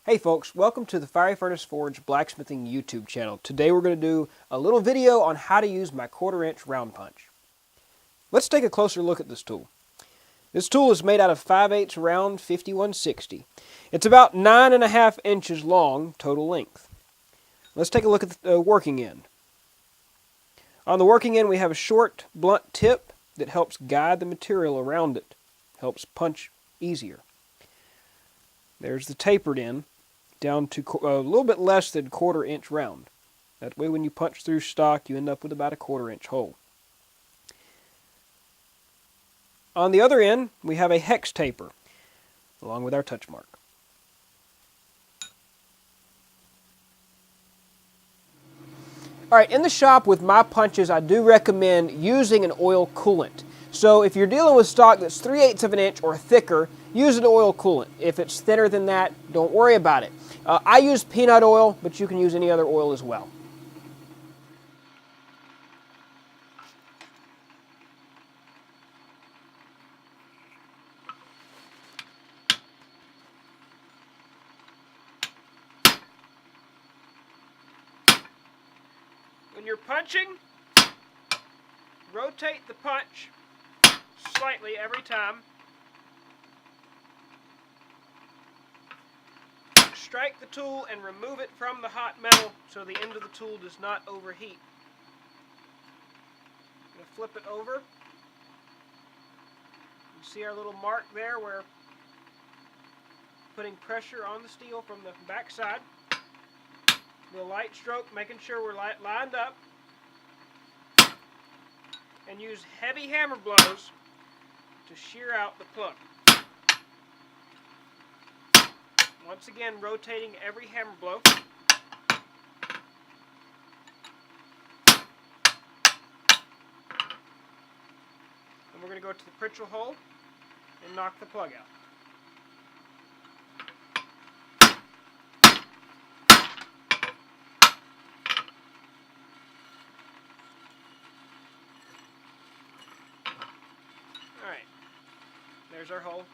Hey folks, welcome to the Fiery Furnace Forge Blacksmithing YouTube channel. Today we're going to do a little video on how to use my 1/4 inch round punch. Let's take a closer look at this tool. This tool is made out of 5/8 round 5160. It's about 9.5 inches long total length. Let's take a look at the working end. On the working end we have a short blunt tip that helps guide the material around it. Helps punch easier. There's the tapered end, down to a little bit less than 1/4 inch round. That way when you punch through stock you end up with about a 1/4 inch hole. On the other end we have a hex taper along with our touch mark. Alright, in the shop with my punches I do recommend using an oil coolant. So if you're dealing with stock that's 3/8 of an inch or thicker, use an oil coolant. If it's thinner than that, don't worry about it. I use peanut oil, but you can use any other oil as well. When you're punching, rotate the punch slightly every time. Strike the tool and remove it from the hot metal so the end of the tool does not overheat. I'm going to flip it over. You see our little mark there where putting pressure on the steel from the back side. The light stroke, making sure we're lined up. And use heavy hammer blows to shear out the plug. Once again, rotating every hammer blow. And we're going to go to the Pritchel hole and knock the plug out. Alright, there's our hole.